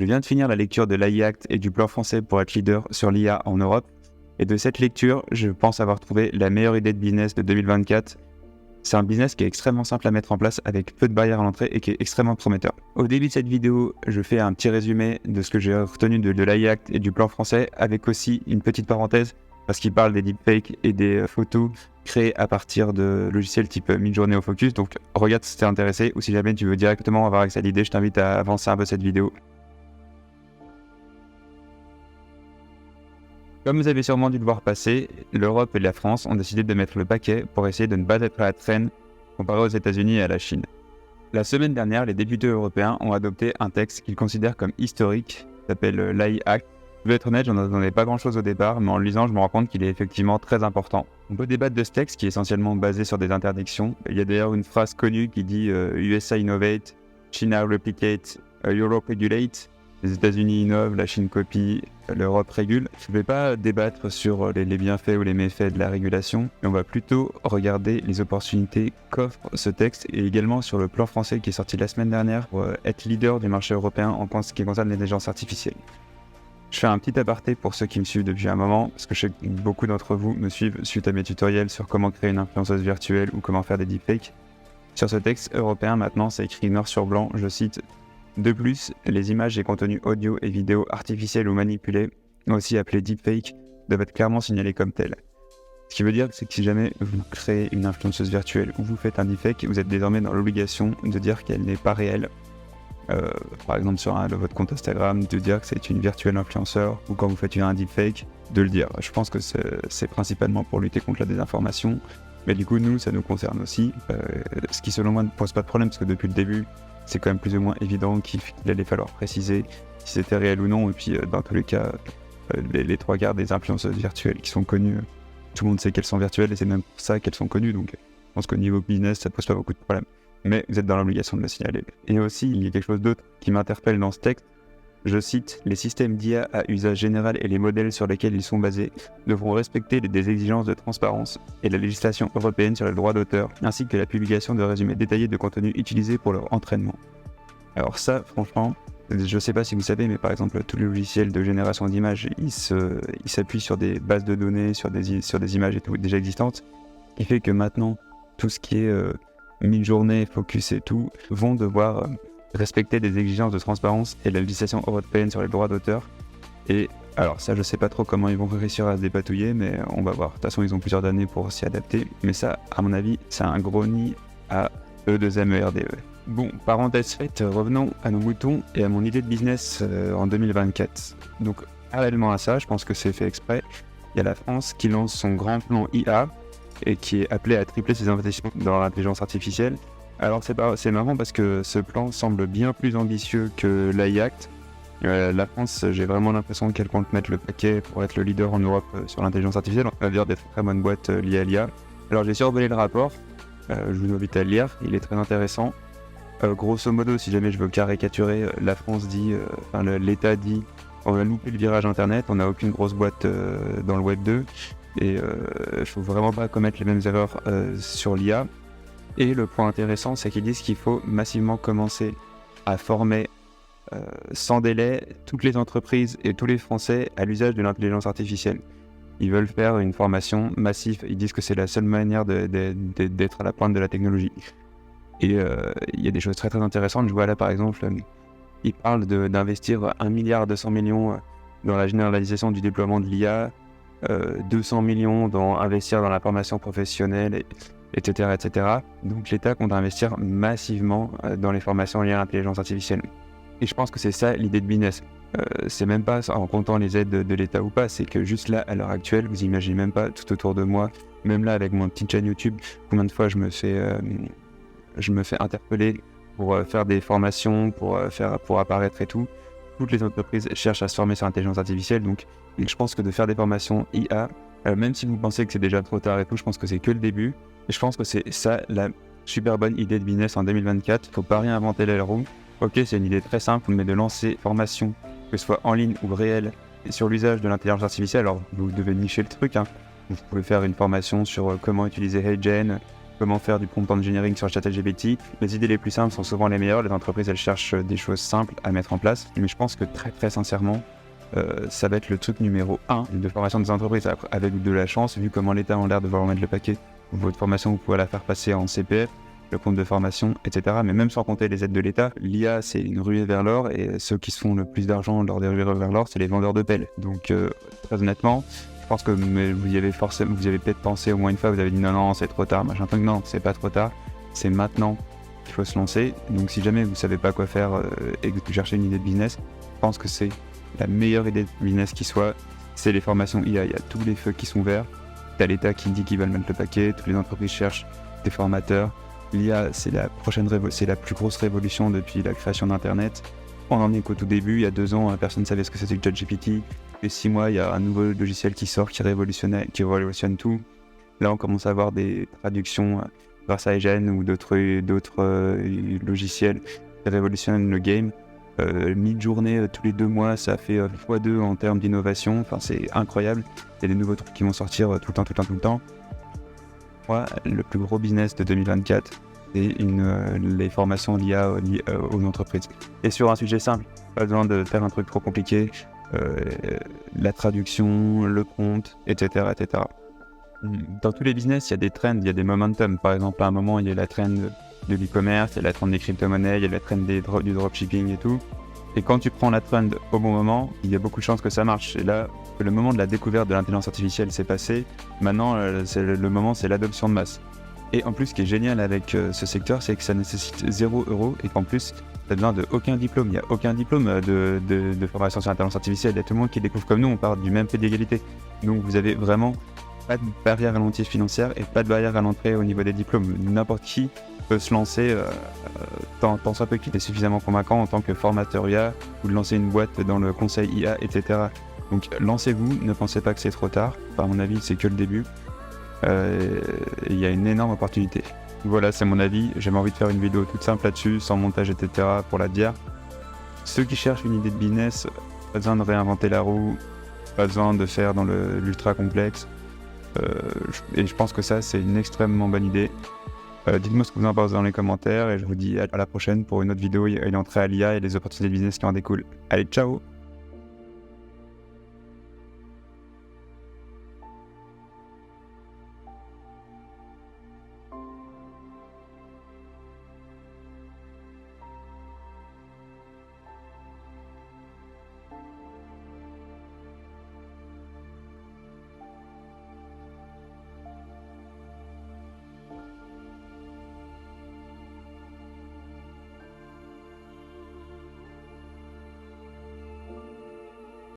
Je viens de finir la lecture de l'AI Act et du plan français pour être leader sur l'IA en Europe. Et de cette lecture, je pense avoir trouvé la meilleure idée de business de 2024. C'est un business qui est extrêmement simple à mettre en place avec peu de barrières à l'entrée et qui est extrêmement prometteur. Au début de cette vidéo, je fais un petit résumé de ce que j'ai retenu de l'AI Act et du plan français, avec aussi une petite parenthèse parce qu'il parle des deepfakes et des photos créées à partir de logiciels type Midjourney ou Focus. Donc regarde si t'es intéressé ou si jamais tu veux directement avoir accès à l'idée, je t'invite à avancer un peu cette vidéo. Comme vous avez sûrement dû le voir passer, l'Europe et la France ont décidé de mettre le paquet pour essayer de ne pas être à la traîne comparé aux États-Unis et à la Chine. La semaine dernière, les députés européens ont adopté un texte qu'ils considèrent comme historique, qui s'appelle l'AI Act. Je vais être honnête, j'en attendais pas grand-chose au départ, mais en le lisant, je me rends compte qu'il est effectivement très important. On peut débattre de ce texte qui est essentiellement basé sur des interdictions. Il y a d'ailleurs une phrase connue qui dit USA innovate, China replicate, Europe regulate. Les États-Unis innovent, la Chine copie, l'Europe régule. Je ne vais pas débattre sur les bienfaits ou les méfaits de la régulation, mais on va plutôt regarder les opportunités qu'offre ce texte et également sur le plan français qui est sorti la semaine dernière pour être leader du marché européen en ce qui concerne l'intelligence artificielle. Je fais un petit aparté pour ceux qui me suivent depuis un moment, parce que je sais que beaucoup d'entre vous me suivent suite à mes tutoriels sur comment créer une influenceuse virtuelle ou comment faire des deepfakes. Sur ce texte européen, maintenant, c'est écrit noir sur blanc, je cite: de plus, les images et contenus audio et vidéo artificiels ou manipulés, aussi appelés deepfake, doivent être clairement signalés comme tels. Ce qui veut dire que si jamais vous créez une influenceuse virtuelle ou vous faites un deepfake, vous êtes désormais dans l'obligation de dire qu'elle n'est pas réelle. Par exemple sur votre compte Instagram, de dire que c'est une virtuelle influenceur, ou quand vous faites un deepfake, de le dire. Je pense que c'est principalement pour lutter contre la désinformation, mais du coup nous, ça nous concerne aussi, ce qui selon moi ne pose pas de problème, parce que depuis le début, c'est quand même plus ou moins évident qu'il allait falloir préciser si c'était réel ou non, et puis dans tous les cas, les trois quarts des influenceuses virtuelles qui sont connues, tout le monde sait qu'elles sont virtuelles, et c'est même pour ça qu'elles sont connues, donc je pense qu'au niveau business, ça pose pas beaucoup de problèmes. Mais vous êtes dans l'obligation de le signaler. Et aussi, il y a quelque chose d'autre qui m'interpelle dans ce texte. Je cite: les systèmes d'IA à usage général et les modèles sur lesquels ils sont basés devront respecter des exigences de transparence et la législation européenne sur les droits d'auteur, ainsi que la publication de résumés détaillés de contenus utilisés pour leur entraînement. Alors ça, franchement, je sais pas si vous savez, mais par exemple, tous les logiciels de génération d'images, ils s'appuient sur des bases de données, sur des images et tout, déjà existantes, ce qui fait que maintenant, tout ce qui est Midjourney, Focus et tout, vont devoir respecter des exigences de transparence et la législation européenne sur les droits d'auteur. Et alors ça, je sais pas trop comment ils vont réussir à se dépatouiller, mais on va voir. De toute façon, ils ont plusieurs années pour s'y adapter. Mais ça, à mon avis, c'est un gros nid à E2M et RDE. Bon, parenthèse faite, revenons à nos moutons et à mon idée de business en 2024. Donc, parallèlement à ça, je pense que c'est fait exprès, il y a la France qui lance son grand plan IA, et qui est appelé à tripler ses investissements dans l'intelligence artificielle. Alors c'est marrant parce que ce plan semble bien plus ambitieux que l'AI Act. La France, j'ai vraiment l'impression qu'elle compte mettre le paquet pour être le leader en Europe sur l'intelligence artificielle. On va dire d'être une très bonne boîte liée à l'IA. Alors j'ai survolé le rapport, je vous invite à le lire, il est très intéressant. Grosso modo, si jamais je veux caricaturer, la France dit, l'État dit, on a loupé le virage internet, on n'a aucune grosse boîte dans le Web 2. Et il faut vraiment pas commettre les mêmes erreurs sur l'IA. Et le point intéressant, c'est qu'ils disent qu'il faut massivement commencer à former sans délai toutes les entreprises et tous les Français à l'usage de l'intelligence artificielle. Ils veulent faire une formation massive. Ils disent que c'est la seule manière d'être à la pointe de la technologie. Et il y a des choses très très intéressantes. Je vois là par exemple, ils parlent d'investir 1,2 milliard dans la généralisation du déploiement de l'IA, 200 millions dans investir dans la formation professionnelle, etc., etc. Donc l'État compte investir massivement dans les formations liées à l'intelligence artificielle. Et je pense que c'est ça l'idée de business. C'est même pas en comptant les aides de l'État ou pas, c'est que juste là, à l'heure actuelle, vous imaginez même pas tout autour de moi, même là avec mon petite chaîne YouTube, combien de fois je me fais interpeller pour faire des formations, pour apparaître et tout. Toutes les entreprises cherchent à se former sur l'intelligence artificielle, donc je pense que de faire des formations IA, même si vous pensez que c'est déjà trop tard et tout, je pense que c'est que le début. Et je pense que c'est ça la super bonne idée de business en 2024. Faut pas réinventer la roue. Ok, c'est une idée très simple, mais de lancer formation, que ce soit en ligne ou réel, sur l'usage de l'intelligence artificielle. Alors vous devez nicher le truc, hein. Vous pouvez faire une formation sur comment utiliser HeyGen, comment faire du prompt engineering sur ChatGPT. Les idées les plus simples sont souvent les meilleures. Les entreprises, elles cherchent des choses simples à mettre en place. Mais je pense que très sincèrement, ça va être le truc numéro 1 de formation des entreprises. Avec de la chance, vu comment l'État a l'air de vouloir mettre le paquet, votre formation, vous pouvez la faire passer en CPF, le compte de formation, etc. Mais même sans compter les aides de l'État, l'IA, c'est une ruée vers l'or, et ceux qui se font le plus d'argent lors des ruées vers l'or, c'est les vendeurs de pelles. Donc, très honnêtement, je pense que vous y avez peut-être pensé au moins une fois, vous avez dit non, c'est trop tard, machin truc. Non, c'est pas trop tard, c'est maintenant qu'il faut se lancer. Donc, si jamais vous savez pas quoi faire et que vous cherchez une idée de business, je pense que c'est la meilleure idée de business qui soit. C'est les formations IA, il y a tous les feux qui sont verts. T'as l'État qui dit qu'ils veulent mettre le paquet, toutes les entreprises cherchent des formateurs. L'IA, c'est la plus grosse révolution depuis la création d'Internet. On en est qu'au tout début, il y a 2 ans, personne ne savait ce que c'était que ChatGPT. Et 6 mois, il y a un nouveau logiciel qui sort, qui révolutionne tout. Là, on commence à avoir des traductions grâce à Agen ou d'autres logiciels qui révolutionnent le game. Mid-journée, tous les 2 mois, ça fait x2 en termes d'innovation. Enfin, c'est incroyable. Il y a des nouveaux trucs qui vont sortir tout le temps. Moi, le plus gros business de 2024, c'est les formations liées aux entreprises. Et sur un sujet simple, pas besoin de faire un truc trop compliqué, la traduction, le compte, etc. Dans tous les business, il y a des trends, il y a des momentum. Par exemple, à un moment, il y a la trend de l'e-commerce, il y a la trend des crypto-monnaies, il y a la trend du dropshipping et tout. Et quand tu prends la trend au bon moment, il y a beaucoup de chances que ça marche. Et là, le moment de la découverte de l'intelligence artificielle s'est passé. Maintenant, le moment, c'est l'adoption de masse. Et en plus, ce qui est génial avec ce secteur, c'est que ça nécessite 0 € et qu'en plus, tu n'as besoin d'aucun diplôme. Il n'y a aucun diplôme de formation sur l'intelligence artificielle. Il y a tout le monde qui découvre comme nous, on part du même pied d'égalité. Donc vous avez vraiment pas de barrière à l'entrée financière et pas de barrière à l'entrée au niveau des diplômes. N'importe qui peut se lancer, tant soit peu qu'il est suffisamment convaincant en tant que formateur IA ou de lancer une boîte dans le conseil IA, etc. Donc lancez-vous, ne pensez pas que c'est trop tard. À mon avis, c'est que le début. Il y a une énorme opportunité. Voilà, c'est mon avis. J'avais envie de faire une vidéo toute simple là-dessus, sans montage, etc. pour la dire. Ceux qui cherchent une idée de business, pas besoin de réinventer la roue, pas besoin de faire dans l'ultra complexe. Et je pense que ça, c'est une extrêmement bonne idée. Dites-moi ce que vous en pensez dans les commentaires et je vous dis à la prochaine pour une autre vidéo et l'entrée à l'IA et les opportunités de business qui en découlent. Allez, ciao!